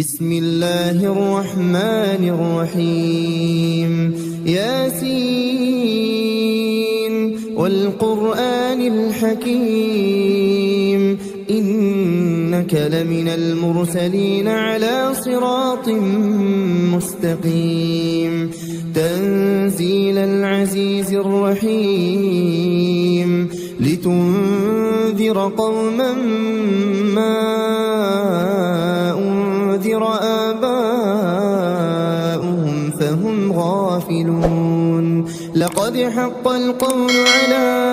بسم الله الرحمن الرحيم ياسين والقرآن الحكيم إنك لمن المرسلين على صراط مستقيم تنزيل العزيز الرحيم لتنذر قوما ما أنذر آباؤهم فهم غافلون لقد حق القول على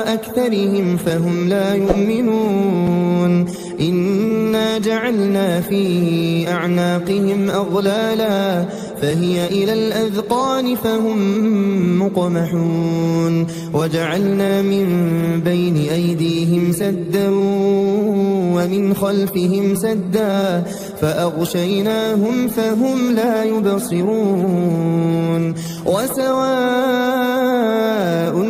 أكثرهم فهم لا يؤمنون إنا جعلنا في أعناقهم أغلالا فهي إلى الأذقان فهم مقمحون وجعلنا من بين أيديهم سدا ومن خلفهم سدا فأغشيناهم فهم لا يبصرون وسواء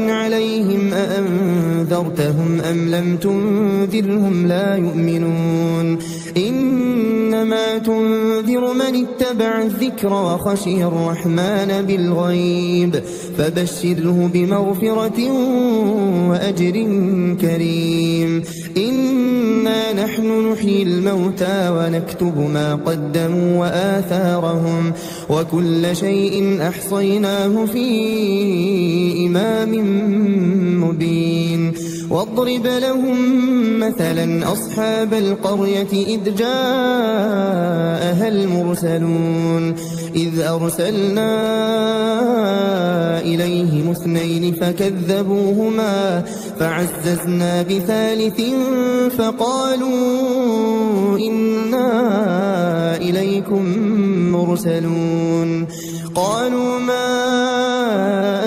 عليهم أأنذرتهم أم لم تنذرهم لا يؤمنون إنما تنذر من اتبع الذكر وخشي الرحمن بالغيب فبشره بمغفرة وأجر كريم إنا نحن نحيي الموتى ونكتب ما قدموا وآثارهم وكل شيء أحصيناه في إمام مبين واضرب لهم مثلا أصحاب القرية إذ جاءها المرسلون إذ أرسلنا إليهم اثنين فكذبوهما فعززنا بثالث فقالوا إنا إليكم مرسلون قالوا ما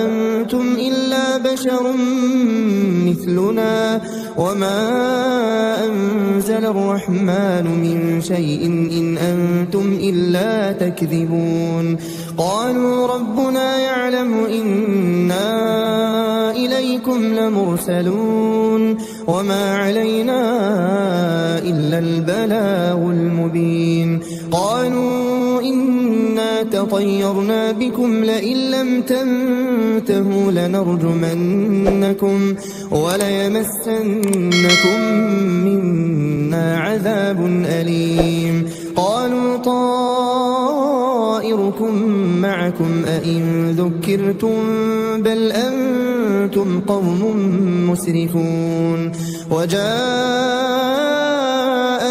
أنتم إلا بشر مثلنا وما أنزل الرحمن من شيء إن أنتم إلا تكذبون قالوا ربنا يعلم إنا إليكم لمرسلون وما علينا إلا البلاغ المبين قالوا إنا تطيرنا بكم لئن لم تنتهوا لنرجمنكم وليمسنكم منا عذاب أليم قالوا طائركم معكم أئن ذكرتم بل أنتم قوم مسرفون وجاء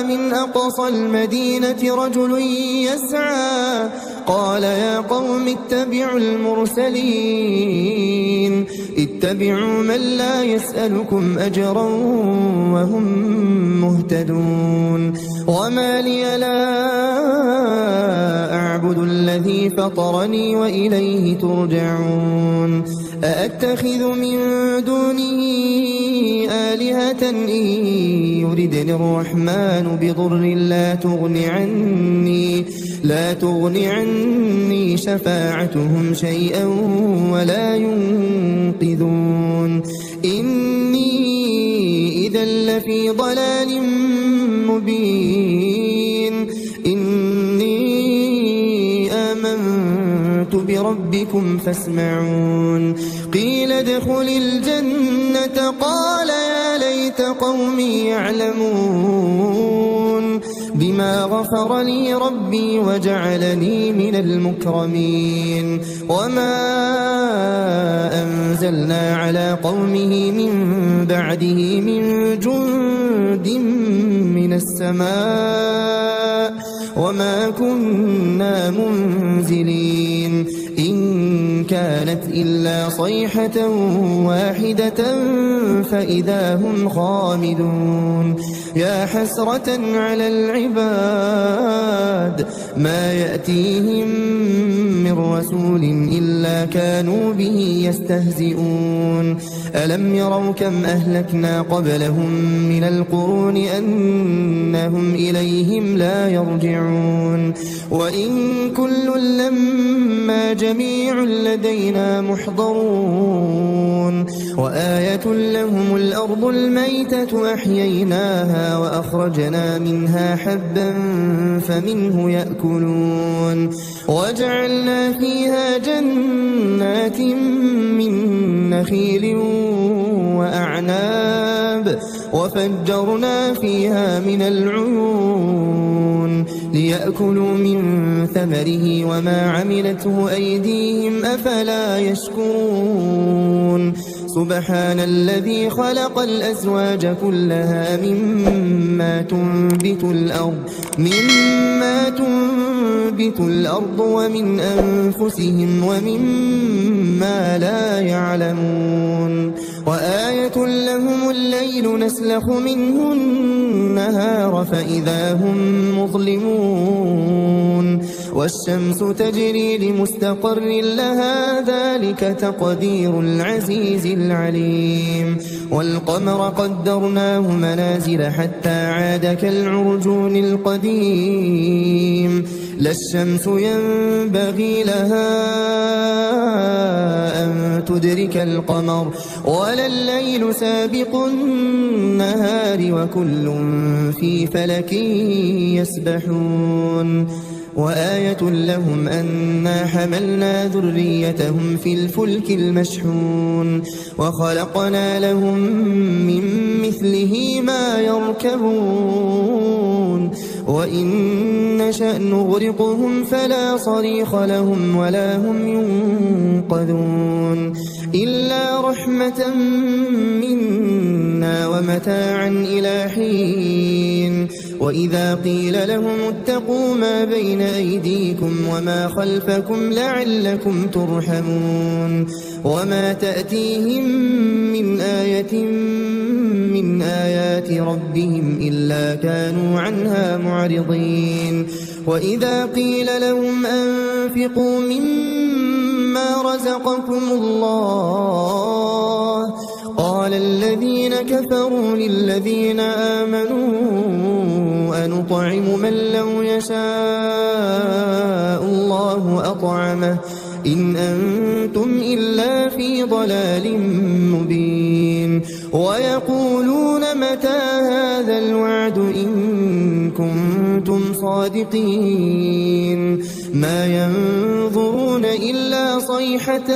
من أقصى المدينة رجل يسعى قال يا قوم اتبعوا المرسلين اتبعوا من لا يسألكم أجرا وهم مهتدون وما لي لا أعبد الذي فطرني وإليه ترجعون أأتخذ من دونه آلهة إن يردني الرحمن بضر لا تغن عني شفاعتهم شيئا ولا ينقذون إني إذا لفي ضلال مبين إني آمنت بربكم فاسمعون قيل ادخل الجنة قال يا ليت قومي يعلمون بما غفر لي ربي وجعلني من المكرمين وما أنزلنا على قومه من بعده من جند من السماء وما كنا منزلين إن كانت إلا صيحة واحدة فإذا هم خامدون يا حسرة على العباد ما يأتيهم من رسول إلا كانوا به يستهزئون ألم يروا كم أهلكنا قبلهم من القرون أنهم إليهم لا يرجعون وإن كل لما جميع لدينا محضرون وآية لهم الأرض الميتة أحييناها وأخرجنا منها حبا فمنه يأكلون وجعلنا فيها جنات من نخيل وأعناب وفجرنا فيها من العيون ليأكلوا من ثمره وما عملته أيديهم أفلا يشكرون سبحان الذي خلق الأزواج كلها مما تنبت الأرض ومن أنفسهم ومما لا يعلمون وآية لهم الليل نسلخ منه النهار فإذا هم مظلمون والشمس تجري لمستقر لها ذلك تقدير العزيز العليم والقمر قدرناه منازل حتى عاد كالعرجون القديم لا الشمس ينبغي لها أن تدرك القمر ولا الليل سابق النهار وكل في فلك يسبحون وآية لهم أنا حملنا ذريتهم في الفلك المشحون وخلقنا لهم من مثله ما يركبون وإن نشأ نغرقهم فلا صريخ لهم ولا هم ينقذون إلا رحمة منا ومتاعا إلى حين وإذا قيل لهم اتقوا ما بين أيديكم وما خلفكم لعلكم ترحمون وما تأتيهم من آية من آيات ربهم إلا كانوا عنها معرضين وإذا قيل لهم أنفقوا مما رزقكم الله قال الذين كفروا للذين آمنوا أنطعم من لو يشاء الله أطعمه إن أنتم إلا في ضلال مبين ويقولون متى هذا الوعد إن كنتم صادقين ما ينظرون إلا صيحة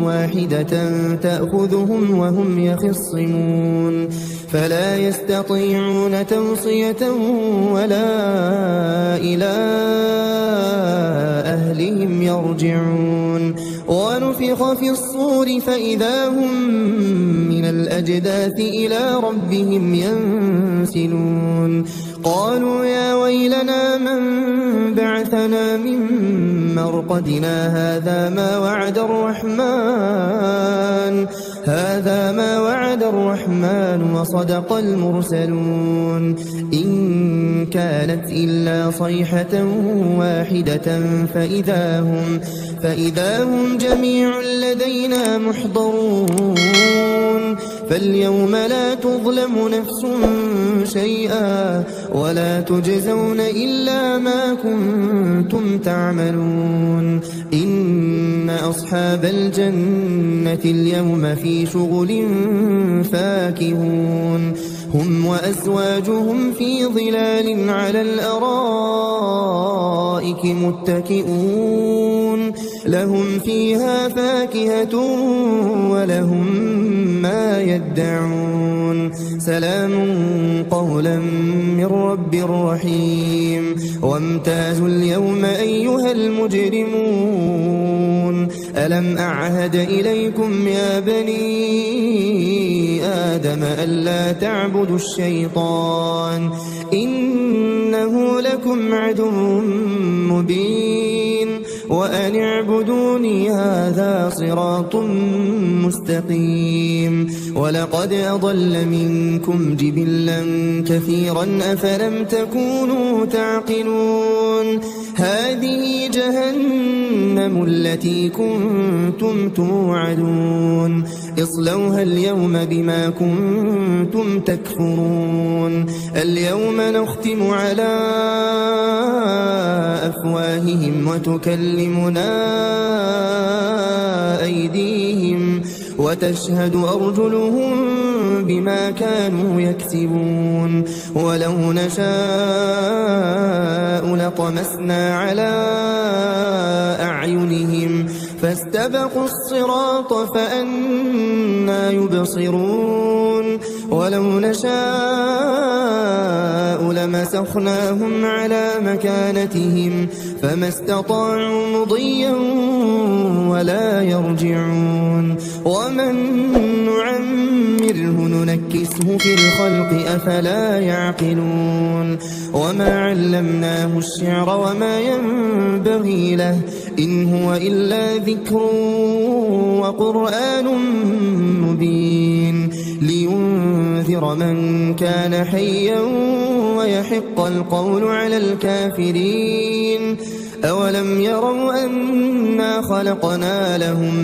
واحدة تأخذهم وهم يخصمون فلا يستطيعون توصية ولا إلى أهلهم يرجعون ونفخ في الصور فإذا هم من الأجداث إلى ربهم ينسلون قالوا يا ويلنا من بعثنا من مرقدنا هذا ما وعد الرحمن وصدق المرسلون إن كانت إلا صيحة واحدة فإذا هم جميع لدينا محضرون فاليوم لا تظلم نفس شيئا ولا تجزون إلا ما كنتم تعملون إن أصحاب الجنة اليوم في شغل فاكهون هم وأزواجهم في ظلال على الأرائك متكئون لهم فيها فاكهة ولهم ما يدعون سلام قولا من رب رحيم وامتازوا اليوم أيها المجرمون ألم أعهد إليكم يا بني آدم ألا تعبدوا الشيطان إنه لكم عدو مبين وأن اعبدوني هذا صراط مستقيم ولقد أضل منكم جبلا كثيرا أفلم تكونوا تعقلون هذه جهنم التي كنتم توعدون اصلوها اليوم بما كنتم تكفرون اليوم نختم على أفواههم وتكلمنا أيديهم وتشهد أرجلهم بما كانوا يكسبون ولو نشاء لطمسنا على أعينهم فاستبقوا الصراط فأنى يبصرون ولو نشاء لمسخناهم على مكانتهم فما استطاعوا مضيا ولا يرجعون ومن نعمره ننكسه في الخلق أفلا يعقلون وما علمناه الشعر وما ينبغي له إن هو إلا ذكر وقرآن مبين لينذر من كان حيا ويحق القول على الكافرين أولم يروا أنا خلقنا لهم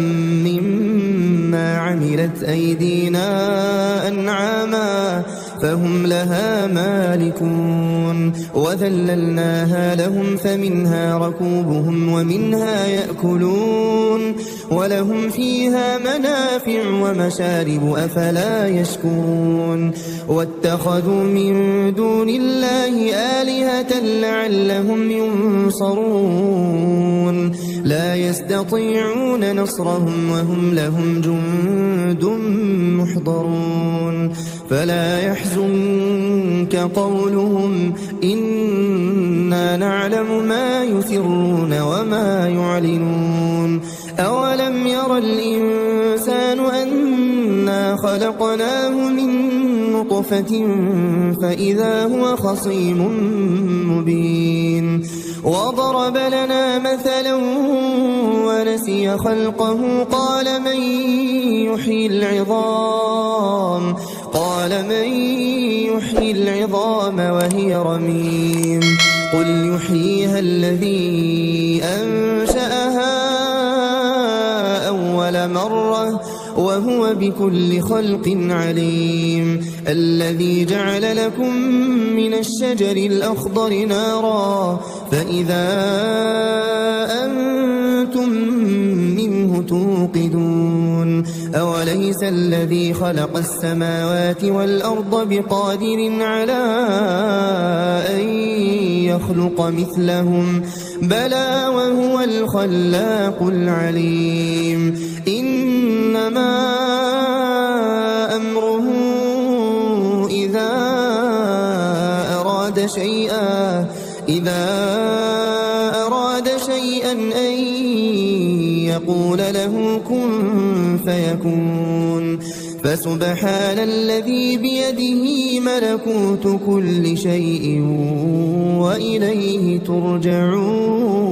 مما عملت أيدينا أنعاما فهم لها مالكون وذللناها لهم فمنها ركوبهم ومنها يأكلون ولهم فيها منافع ومشارب أفلا يشكرون واتخذوا من دون الله آلهة لعلهم ينصرون لا يستطيعون نصرهم وهم لهم جند محضرون فلا يحزنك قولهم إنا نعلم ما يسرون وما يعلنون أولم ير الإنسان أنا خلقناه من نطفة فإذا هو خصيم مبين وضرب لنا مثلا ونسي خلقه قال من يحيي العظام وهي رميم قل يحييها الذي أنشأها أول مرة وهو بكل خلق عليم الذي جعل لكم من الشجر الأخضر نارا فإذا أنتم منه توقدون أوليس الذي خلق السماوات والأرض بقادر على أن يخلق مثلهم بلى وهو الخلاق العليم إنما أمره إذا أراد شيئا أن يقول له كن فيكون فسبحان الذي بيده ملكوت كل شيء وإليه ترجعون